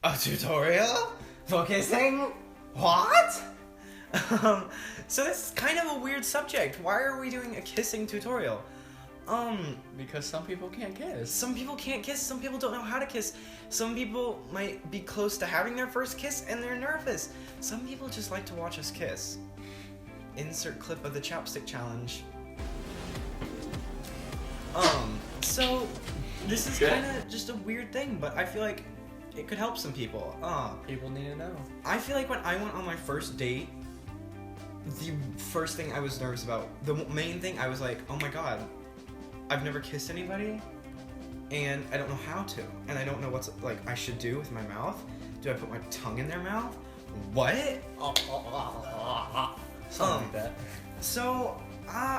A tutorial? For kissing? What? So this is kind of a weird subject. Why are we doing a kissing tutorial? Because some people can't kiss. Some people can't kiss, some people don't know how to kiss. Some people might be close to having their first kiss and they're nervous. Some people just like to watch us kiss. Insert clip of the chapstick challenge. So this is kind of just a weird thing, but I feel like it could help some people. People need to know. I feel like when I went on my first date, the first thing I was nervous about, the main thing, I was like, oh my god, I've never kissed anybody, and I don't know how to, and I don't know what's like I should do with my mouth. Do I put my tongue in their mouth? What? Something like that. So,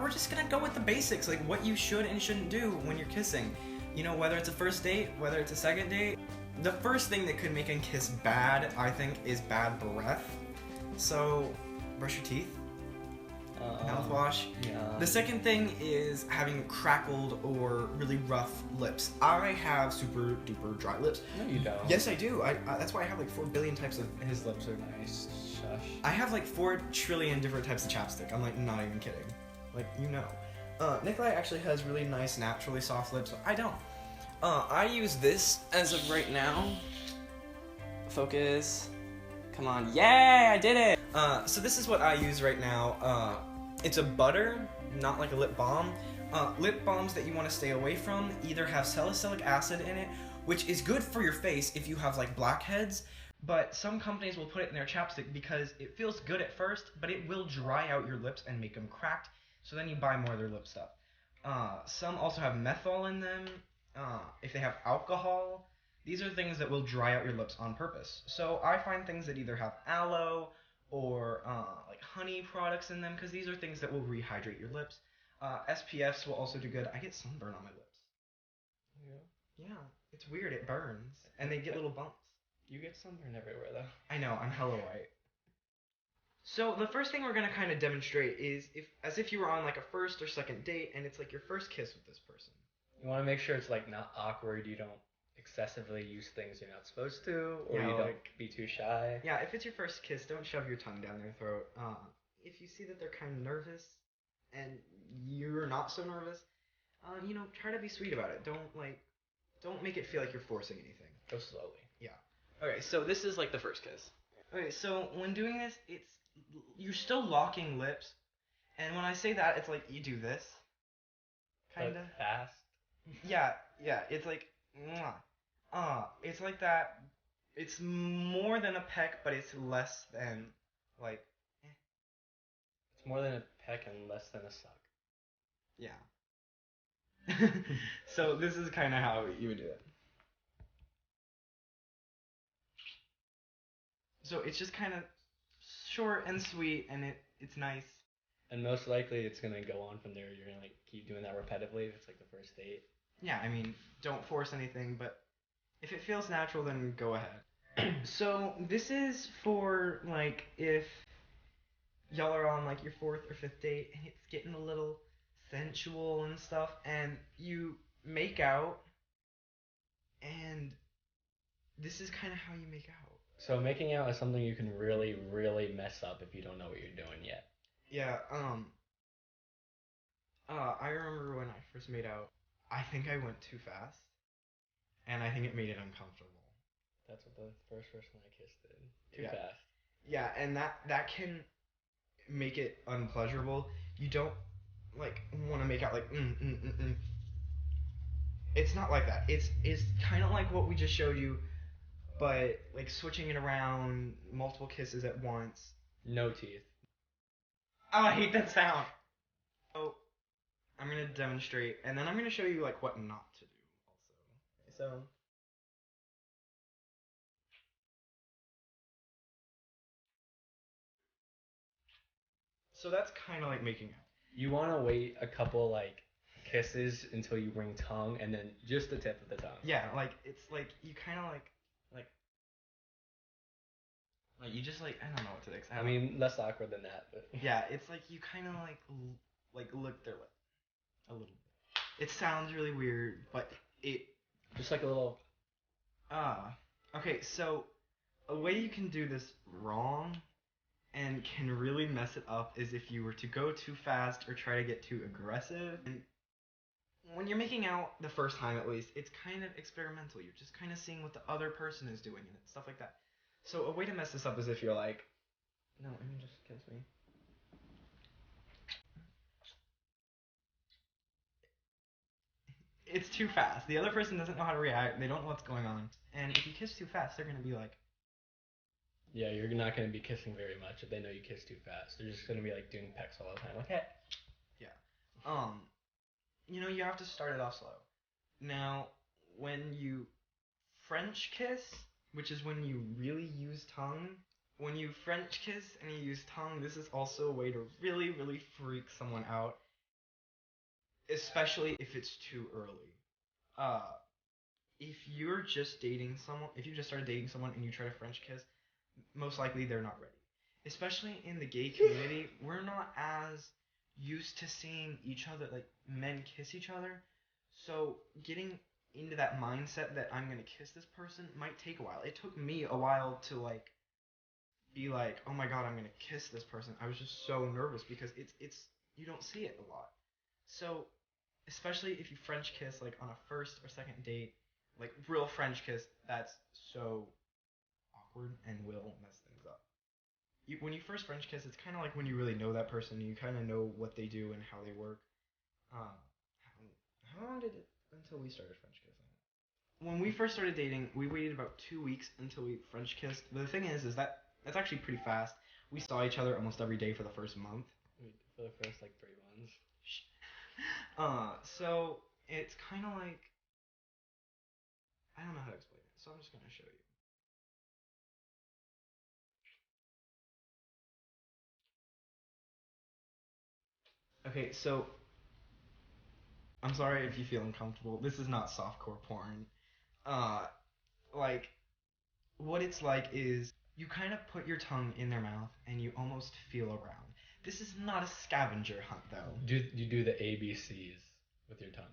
we're just gonna go with the basics, like what you should and shouldn't do when you're kissing. You know, whether it's a first date, whether it's a second date. The first thing that could make a kiss bad, I think, is bad breath. So, brush your teeth. Mouthwash. Yeah. The second thing is having crackled or really rough lips. I have super duper dry lips. No, you don't. Yes, I do. I that's why I have like 4 billion types of. His lips are nice. Shush. I have like 4 trillion different types of chapstick. I'm like not even kidding. Like you know. Nikolai actually has really nice, naturally soft lips. I don't. I use this as of right now. Focus. Come on. Yay! I did it! So this is what I use right now. It's a butter, not like a lip balm. Lip balms that you want to stay away from either have salicylic acid in it, which is good for your face if you have like blackheads, but some companies will put it in their chapstick because it feels good at first, but it will dry out your lips and make them cracked, so then you buy more of their lip stuff. Some also have menthol in them. If they have alcohol, these are things that will dry out your lips on purpose. So I find things that either have aloe or like honey products in them, because these are things that will rehydrate your lips. SPFs will also do good. I get sunburn on my lips. Yeah, it's weird. It burns, and they get little bumps. You get sunburn everywhere though. I know. I'm hella white. So the first thing we're gonna kind of demonstrate is as if you were on like a first or second date, and it's like your first kiss with this person. You want to make sure it's like not awkward. You don't excessively use things you're not supposed to, or Yeah, you don't like- be too shy. Yeah, if it's your first kiss, don't shove your tongue down their throat. If you see that they're kind of nervous, and you're not so nervous, you know, try to be sweet about it. Don't make it feel like you're forcing anything. Go slowly. Yeah. Okay, so this is like the first kiss. Okay, so when doing this, you're still locking lips, and when I say that, it's like you do this, kinda. But fast. Yeah, it's like, mwah. It's like that. It's more than a peck, but it's less than, like, It's more than a peck and less than a suck. yeah. So this is kind of how you would do it. So it's just kind of short and sweet, and it's nice. And most likely it's gonna go on from there. You're gonna like keep doing that repetitively if it's like the first date. Yeah, I mean, don't force anything, but if it feels natural, then go ahead. So this is for like if y'all are on like your 4th or 5th date and it's getting a little sensual and stuff, and you make out, and this is kind of how you make out. So making out is something you can really, really mess up if you don't know what you're doing yet. Yeah, I remember when I first made out, I think I went too fast, and I think it made it uncomfortable. That's what the first person I kissed did. Too Yeah. fast. Yeah, and that can make it unpleasurable. You don't like want to make out like It's not like that. It's kind of like what we just showed you, but like switching it around, multiple kisses at once. No teeth. Oh, I hate that sound. So I'm gonna demonstrate, and then I'm gonna show you like what not to do also. So that's kind of like making out. You want to wait a couple like kisses until you bring tongue, and then just the tip of the tongue. Yeah, like it's like you kind of like you just like I don't know what to say. I mean, less awkward than that, but Yeah, it's like you kind of like lick their lip a little bit. It sounds really weird, but it just like a little. Okay, so a way you can do this wrong and can really mess it up is if you were to go too fast or try to get too aggressive. And when you're making out the first time, at least, it's kind of experimental. You're just kind of seeing what the other person is doing and stuff like that. So a way to mess this up is if you're like, no, I mean, just kiss me. It's too fast. The other person doesn't know how to react. They don't know what's going on. And if you kiss too fast, they're gonna be like, Yeah, you're not gonna be kissing very much if they know you kiss too fast. They're just gonna be like doing pecks all the time. Like, hey. yeah. You have to start it off slow. Now, when you French kiss, which is when you really use tongue, when you French kiss and you use tongue, this is also a way to really, really freak someone out, especially if it's too early. If you're just dating someone, if you just started dating someone and you try to French kiss, most likely they're not ready. Especially in the gay community, we're not as used to seeing each other, like men kiss each other. So getting into that mindset that I'm gonna kiss this person might take a while. It took me a while to like be like, oh my god, I'm gonna kiss this person. I was just so nervous because it's you don't see it a lot. So especially if you French kiss like on a first or second date, like real French kiss, that's so awkward and will mess things up. When you first French kiss, it's kind of like when you really know that person. You kind of know what they do and how they work. How long did it until we started French kissing? When we first started dating, we waited about 2 weeks until we French kissed. But the thing is that that's actually pretty fast. We saw each other almost every day for the first month. For the first like 3 months. So it's kind of like, I don't know how to explain it, so I'm just gonna show you. Okay, so I'm sorry if you feel uncomfortable. This is not softcore porn. Uh, like what it's like is you kind of put your tongue in their mouth and you almost feel around. This is not a scavenger hunt, though. Do you do the ABCs with your tongue?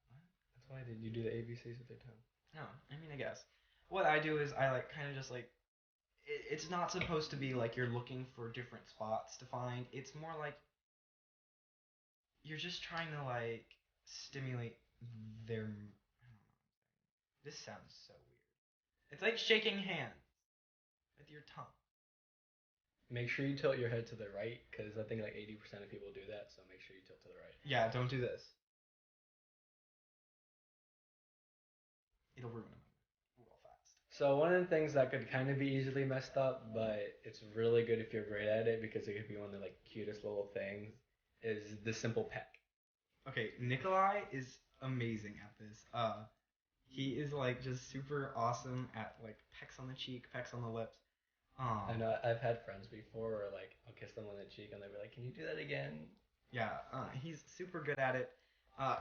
What? That's why did you do the ABCs with your tongue? No, I mean, I guess. What I do is I like kind of just like it's not supposed to be like you're looking for different spots to find. It's more like you're just trying to like stimulate their. I don't know. This sounds so weird. It's like shaking hands with your tongue. Make sure you tilt your head to the right, because I think like 80% of people do that, so make sure you tilt to the right. Yeah, don't do this. It'll ruin it real fast. So one of the things that could kind of be easily messed up, but it's really good if you're great at it, because it could be one of the like cutest little things, is the simple peck. Okay, Nikolai is amazing at this. He is like just super awesome at like pecks on the cheek, pecks on the lips. I know I've had friends before where like I'll kiss them on the cheek and they'll be like, "Can you do that again?" Yeah, he's super good at it.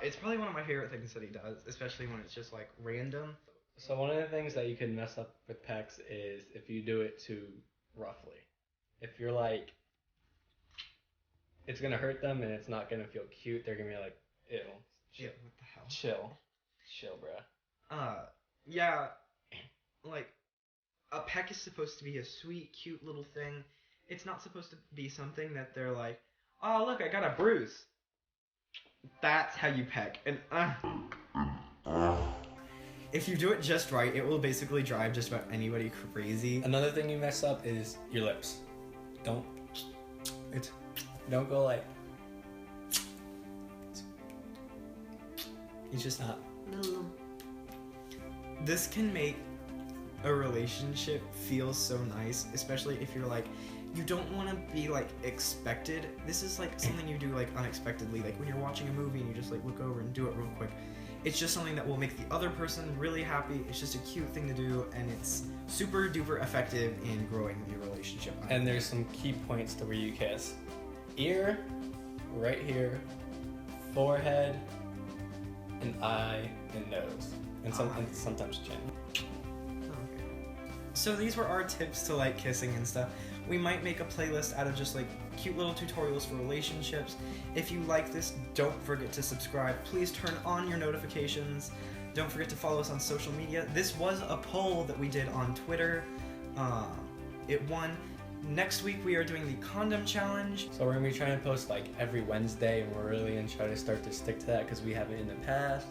It's probably one of my favorite things that he does, especially when it's just like random. So one of the things that you can mess up with pecks is if you do it too roughly. If you're like, it's gonna hurt them and it's not gonna feel cute, they're gonna be like, "Ew, Yeah, what the hell? chill, bruh." Yeah, like a peck is supposed to be a sweet, cute little thing. It's not supposed to be something that they're like, oh look, I got a bruise. That's how you peck. And if you do it just right, it will basically drive just about anybody crazy. Another thing you mess up is your lips. Don't go like. It's just not. This can make a relationship feel so nice, especially if you're like, you don't want to be like expected. This is like something you do like unexpectedly, like when you're watching a movie and you just like look over and do it real quick. It's just something that will make the other person really happy. It's just a cute thing to do, and it's super duper effective in growing your relationship. And there's some key points to where you kiss: ear, right here, forehead, and eye, and nose, and sometimes chin. So these were our tips to like kissing and stuff. We might make a playlist out of just like cute little tutorials for relationships. If you like this, don't forget to subscribe. Please turn on your notifications. Don't forget to follow us on social media. This was a poll that we did on Twitter. It won. Next week we are doing the condom challenge. So we're gonna be trying to post like every Wednesday, and we're really gonna try to start to stick to that because we haven't in the past.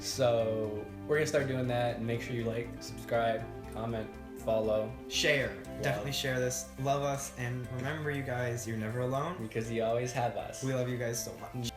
So we're gonna start doing that, and make sure you like, subscribe, comment, follow, share. Definitely share this. Love us, and remember, you guys, you're never alone because you always have us. We love you guys so much.